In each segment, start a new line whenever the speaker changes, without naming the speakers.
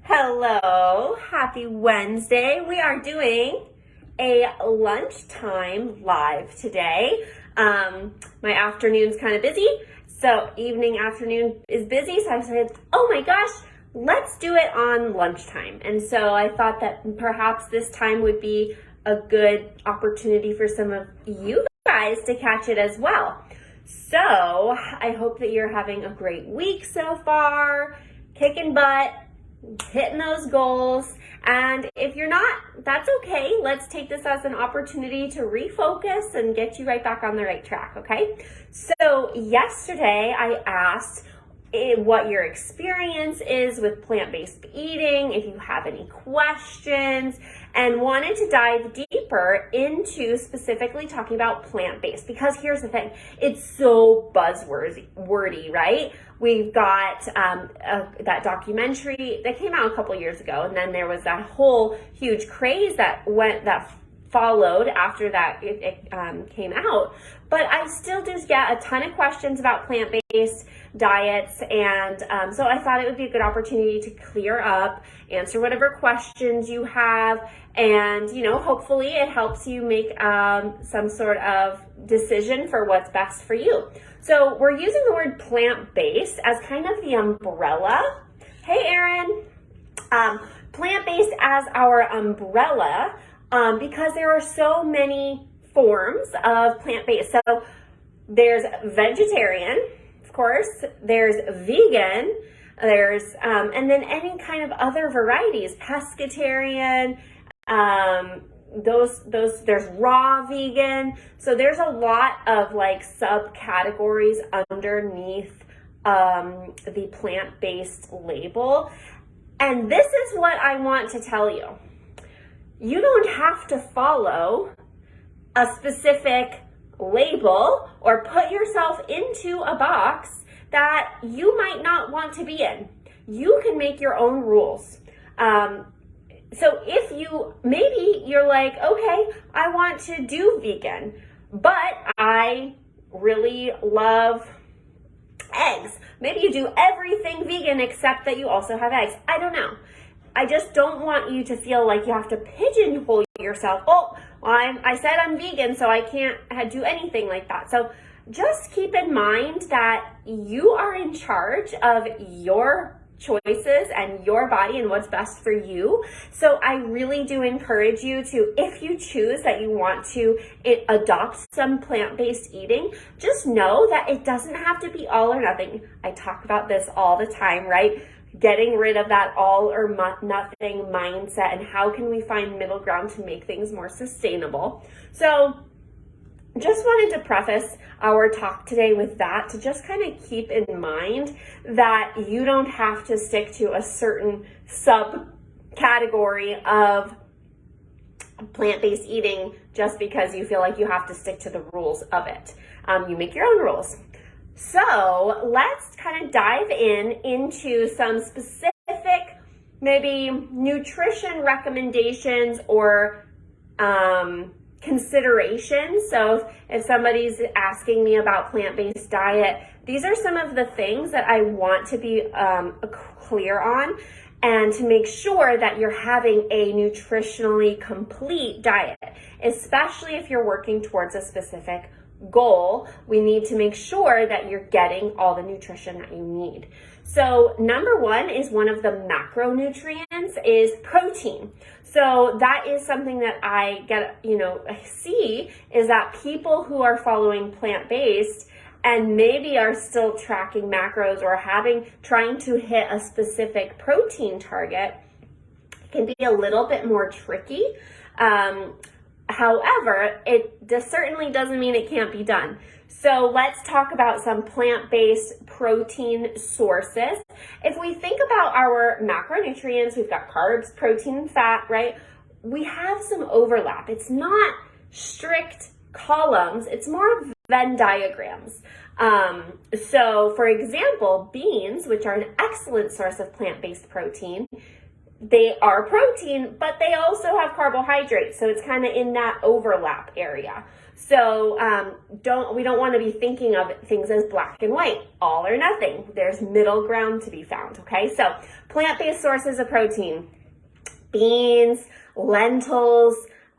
Hello, happy Wednesday. We are doing a lunchtime live today. My afternoon's kind of busy, so afternoon is busy. So I said, oh my gosh, let's do it on lunchtime. And so I thought that perhaps this time would be a good opportunity for some of you guys to catch it as well. So I hope that you're having a great week so far, kicking butt, hitting those goals. And if you're not, that's okay. Let's take this as an opportunity to refocus and get you right back on the right track, okay? So yesterday I asked what your experience is with plant-based eating, if you have any questions, and wanted to dive deeper into specifically talking about plant-based, because here's the thing, it's so buzzwordy, right? We've got that documentary that came out a couple years ago, and then there was that whole huge craze that followed after that it came out. But I still do get a ton of questions about plant-based diets, and so I thought it would be a good opportunity to clear up, answer whatever questions you have, and hopefully it helps you make some sort of decision for what's best for you. So we're using the word plant-based as kind of the umbrella. Hey Erin, plant-based as our umbrella because there are so many forms of plant-based. So there's vegetarian, of course, there's vegan, there's and then any kind of other varieties, pescatarian, there's raw vegan. So there's a lot of like subcategories underneath the plant-based label. And this is what I want to tell you. You don't have to follow a specific label or put yourself into a box that you might not want to be in. You can make your own rules. So if maybe you're like, okay, I want to do vegan, but I really love eggs. Maybe you do everything vegan except that you also have eggs. I don't know. I just don't want you to feel like you have to pigeonhole yourself. Oh, well, I said I'm vegan, so I can't do anything like that. So just keep in mind that you are in charge of your choices and your body and what's best for you. So I really do encourage you to, if you choose that you want to adopt some plant-based eating, just know that it doesn't have to be all or nothing. I talk about this all the time, right? Getting rid of that all or nothing mindset, and how can we find middle ground to make things more sustainable. So just wanted to preface our talk today with that, to just kind of keep in mind that you don't have to stick to a certain subcategory of plant-based eating just because you feel like you have to stick to the rules of it. You make your own rules. So let's kind of dive into some specific, maybe nutrition recommendations or considerations. So if somebody's asking me about plant-based diet, these are some of the things that I want to be clear on, and to make sure that you're having a nutritionally complete diet, especially if you're working towards a specific goal. We need to make sure that you're getting all the nutrition that you need. So number one is, one of the macronutrients is protein. So that is something that I see is that people who are following plant-based and maybe are still tracking macros or trying to hit a specific protein target can be a little bit more tricky. However, it certainly doesn't mean it can't be done. So let's talk about some plant-based protein sources. If we think about our macronutrients, we've got carbs, protein, and fat, right? We have some overlap. It's not strict columns, it's more Venn diagrams. So for example, beans, which are an excellent source of plant-based protein, they are protein, but they also have carbohydrates. So it's kind of in that overlap area. So we don't want to be thinking of things as black and white, all or nothing. There's middle ground to be found, okay? So plant-based sources of protein, beans, lentils,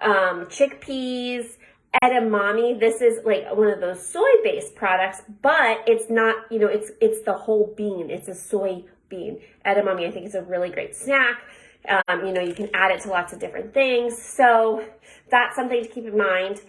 chickpeas, edamame. This is like one of those soy-based products, but it's not, it's the whole bean. It's a soy bean. Edamame, I think, is a really great snack. You can add it to lots of different things. So that's something to keep in mind.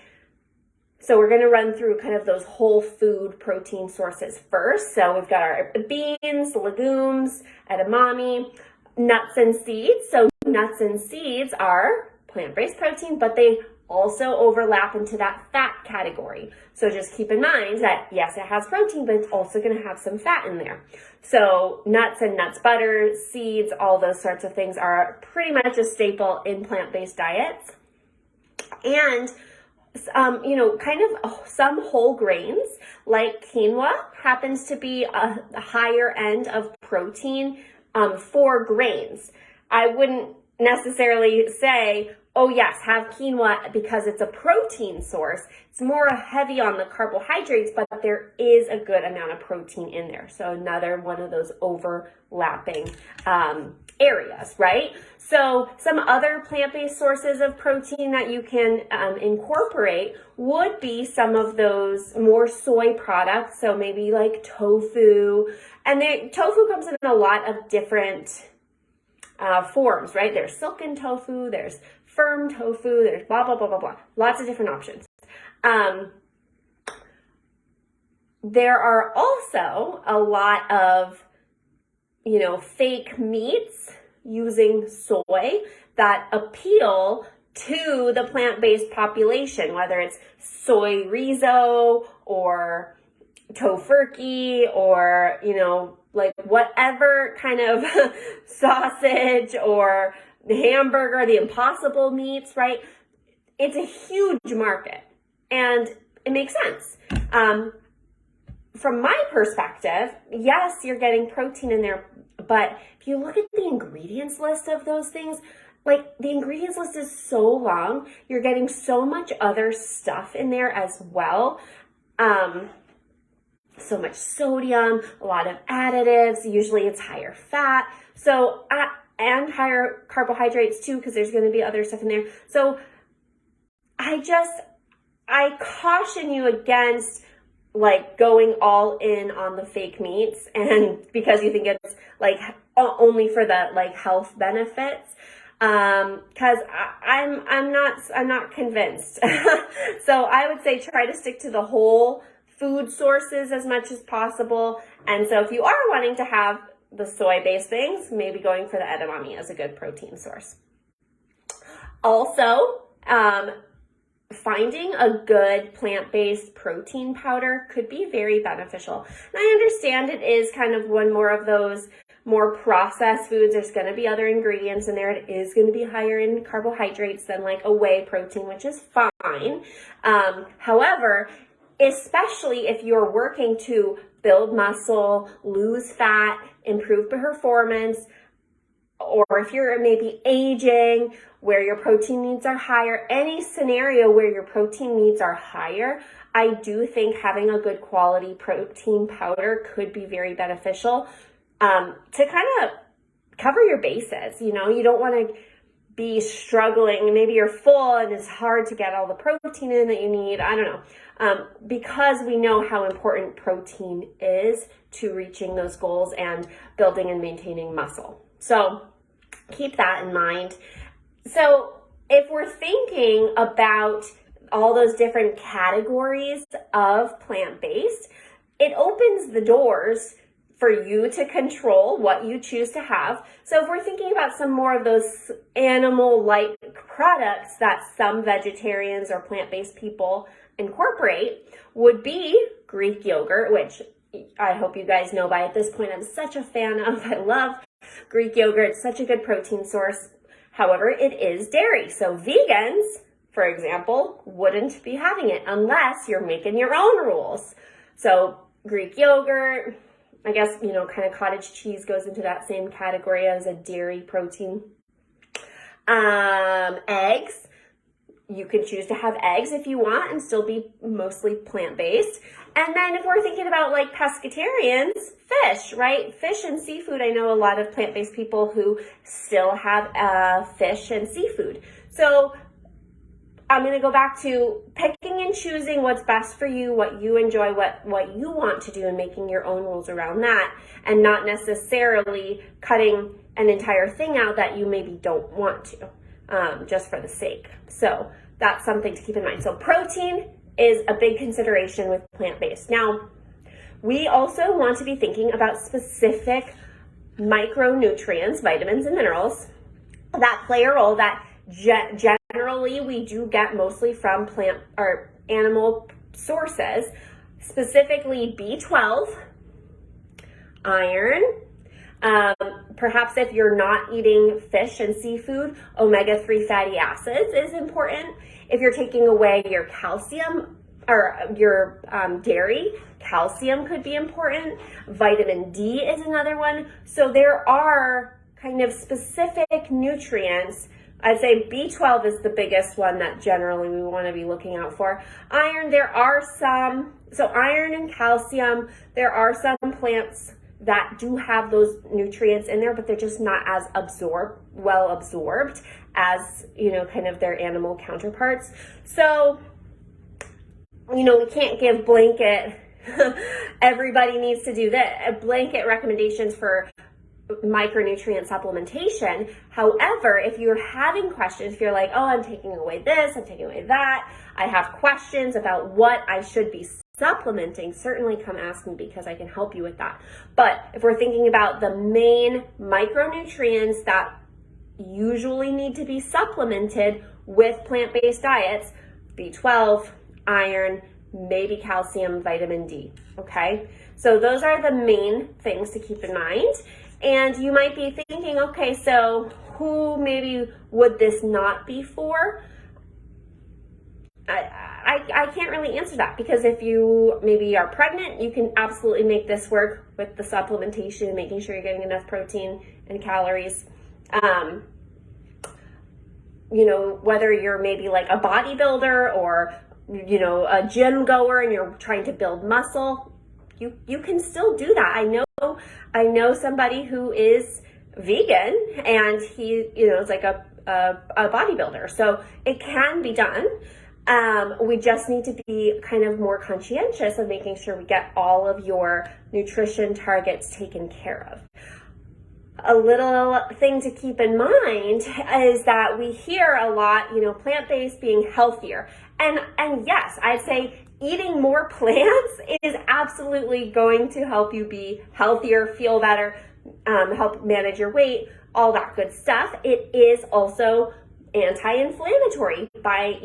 So we're going to run through kind of those whole food protein sources first. So we've got our beans, legumes, edamame, nuts and seeds. So nuts and seeds are plant-based protein, but they also overlap into that fat category. So just keep in mind that yes, it has protein, but it's also going to have some fat in there. So nuts and nuts butter, seeds, all those sorts of things are pretty much a staple in plant-based diets. And kind of some whole grains like quinoa happens to be a higher end of protein for grains. I wouldn't necessarily say, oh yes, have quinoa because it's a protein source. It's more heavy on the carbohydrates, but there is a good amount of protein in there. So another one of those overlapping areas, right? So some other plant-based sources of protein that you can incorporate would be some of those more soy products. So maybe like tofu, and tofu comes in a lot of different forms, right? There's silken tofu, there's firm tofu, there's blah, blah, blah, blah, blah. Lots of different options. There are also a lot of, fake meats using soy that appeal to the plant-based population, whether it's soy riso or tofurkey or, like whatever kind of sausage or hamburger, the impossible meats, right? It's a huge market and it makes sense. From my perspective, yes, you're getting protein in there, but if you look at the ingredients list of those things, like the ingredients list is so long, you're getting so much other stuff in there as well. So much sodium, a lot of additives, usually it's higher fat, so and higher carbohydrates too, because there's going to be other stuff in there. So I caution you against like going all in on the fake meats, and because you think it's like only for the like health benefits, because I'm not convinced. So I would say try to stick to the whole food sources as much as possible. And so if you are wanting to have the soy-based things, maybe going for the edamame as a good protein source. Also, finding a good plant-based protein powder could be very beneficial. And I understand it is kind of one more of those more processed foods. There's going to be other ingredients in there. It is going to be higher in carbohydrates than like a whey protein, which is fine. However, especially if you're working to build muscle, lose fat, improve performance, or if you're maybe aging where your protein needs are higher, any scenario where your protein needs are higher, I do think having a good quality protein powder could be very beneficial to kind of cover your bases. You don't want to be struggling. Maybe you're full and it's hard to get all the protein in that you need. I don't know. Because we know how important protein is to reaching those goals and building and maintaining muscle. So keep that in mind. So if we're thinking about all those different categories of plant-based, it opens the doors for you to control what you choose to have. So if we're thinking about some more of those animal-like products that some vegetarians or plant-based people incorporate, would be Greek yogurt, which I hope you guys know by at this point I'm such a fan of. I love Greek yogurt. It's such a good protein source. However, it is dairy. So vegans, for example, wouldn't be having it unless you're making your own rules. So Greek yogurt, I guess, kind of cottage cheese goes into that same category as a dairy protein. Eggs, You can choose to have eggs if you want and still be mostly plant-based. And then if we're thinking about like pescatarians, fish, right? Fish and seafood. I know a lot of plant-based people who still have fish and seafood. So I'm going to go back to picking and choosing what's best for you, what you enjoy, what you want to do, and making your own rules around that, and not necessarily cutting an entire thing out that you maybe don't want to, just for the sake. So that's something to keep in mind. So protein is a big consideration with plant-based. Now, we also want to be thinking about specific micronutrients, vitamins and minerals that play a role that generally we do get mostly from plant or animal sources, specifically B12, iron, perhaps if you're not eating fish and seafood, omega-3 fatty acids is important. If you're taking away your calcium or your dairy, calcium could be important. Vitamin D is another one. So there are kind of specific nutrients. I'd say B12 is the biggest one that generally we want to be looking out for. Iron, there are some, so iron and calcium, there are some plants that do have those nutrients in there, but they're just not as well absorbed as, kind of their animal counterparts. So, we can't give blanket, everybody needs to do that, blanket recommendations for micronutrient supplementation. However, if you're having questions, if you're like, oh, I'm taking away this, I'm taking away that, I have questions about what I should be supplementing, certainly come ask me because I can help you with that. But if we're thinking about the main micronutrients that usually need to be supplemented with plant-based diets, B12, iron, maybe calcium, vitamin D, okay? So those are the main things to keep in mind. And you might be thinking, okay, so who maybe would this not be for? I can't really answer that, because if you maybe are pregnant, you can absolutely make this work with the supplementation, making sure you're getting enough protein and calories. Whether you're maybe like a bodybuilder or, a gym goer and you're trying to build muscle, you can still do that. I know somebody who is vegan and he, is like a bodybuilder. So it can be done. We just need to be kind of more conscientious of making sure we get all of your nutrition targets taken care of. A little thing to keep in mind is that we hear a lot, plant-based being healthier. And yes, I'd say eating more plants is absolutely going to help you be healthier, feel better, help manage your weight, all that good stuff. It is also anti-inflammatory by,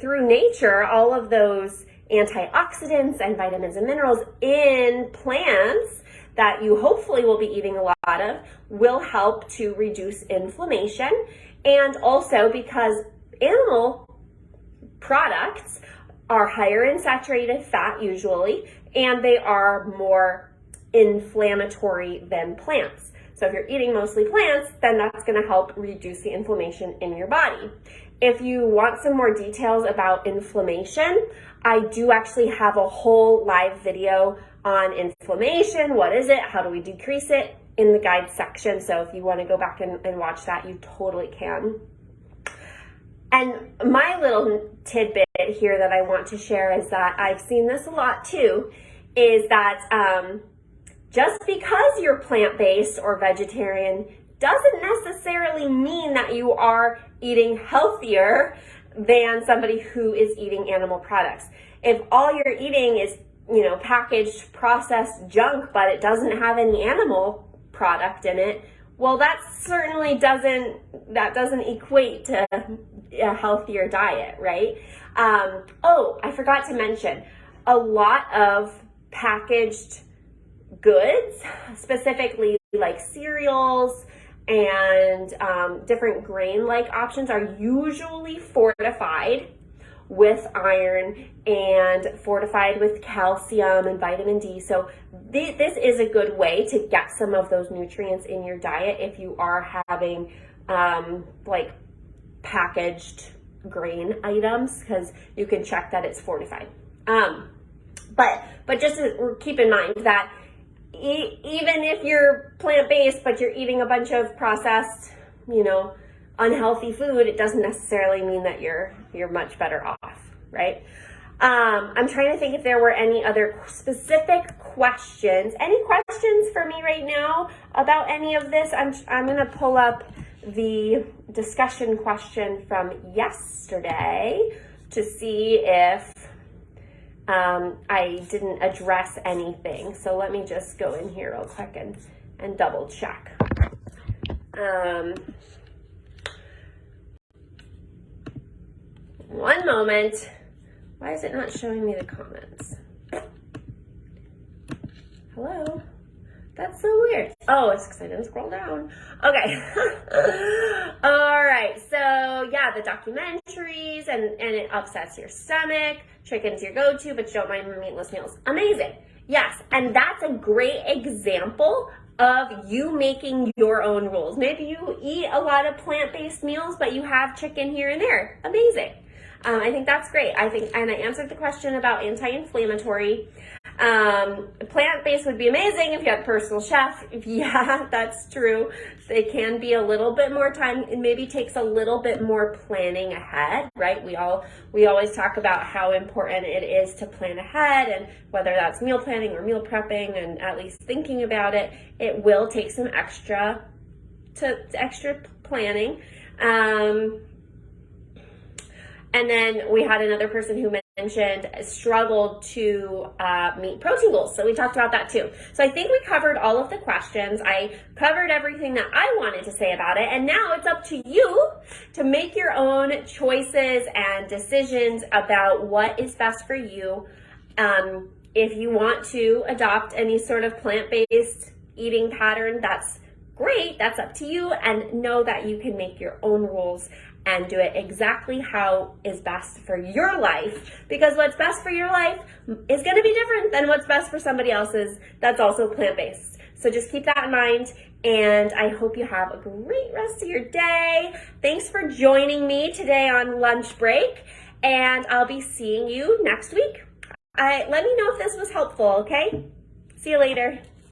through nature, all of those antioxidants and vitamins and minerals in plants that you hopefully will be eating a lot of will help to reduce inflammation. And also because animal products are higher in saturated fat usually, and they are more inflammatory than plants. So if you're eating mostly plants, then that's going to help reduce the inflammation in your body. If you want some more details about inflammation, I do actually have a whole live video on inflammation. What is it? How do we decrease it? In the guide section. So if you want to go back and watch that, you totally can. And my little tidbit here that I want to share is that I've seen this a lot too, is that just because you're plant-based or vegetarian doesn't necessarily mean that you are eating healthier than somebody who is eating animal products. If all you're eating is, packaged, processed junk, but it doesn't have any animal product in it, well, that certainly doesn't equate to a healthier diet, right? I forgot to mention, a lot of packaged goods, specifically like cereals and different grain-like options, are usually fortified with iron and fortified with calcium and vitamin D. So this is a good way to get some of those nutrients in your diet if you are having packaged grain items, because you can check that it's fortified. But just keep in mind that even if you're plant-based, but you're eating a bunch of processed, unhealthy food, it doesn't necessarily mean that you're much better off, right? I'm trying to think if there were any other specific questions. Any questions for me right now about any of this? I'm going to pull up the discussion question from yesterday to see if I didn't address anything. So let me just go in here real quick and double check. One moment. Why is it not showing me the comments? Hello? That's so weird. Oh, it's because I didn't scroll down. Okay. All right. So yeah, the documentaries and it upsets your stomach. Chicken's your go-to, but you don't mind meatless meals. Amazing. Yes. And that's a great example of you making your own rules. Maybe you eat a lot of plant-based meals, but you have chicken here and there. Amazing. I think that's great. And I answered the question about anti-inflammatory. Plant-based would be amazing if you had a personal chef. Yeah, that's true. They can be a little bit more time. It maybe takes a little bit more planning ahead, right? We always talk about how important it is to plan ahead, and whether that's meal planning or meal prepping, and at least thinking about it, it will take some extra planning. And then we had another person who mentioned struggled to meet protein goals. So we talked about that too. So I think we covered all of the questions. I covered everything that I wanted to say about it. And now it's up to you to make your own choices and decisions about what is best for you. If you want to adopt any sort of plant-based eating pattern, that's great. That's up to you. And know that you can make your own rules and do it exactly how is best for your life, because what's best for your life is going to be different than what's best for somebody else's that's also plant-based. So just keep that in mind, and I hope you have a great rest of your day. Thanks for joining me today on lunch break, and I'll be seeing you next week. Let me know if this was helpful, okay? See you later.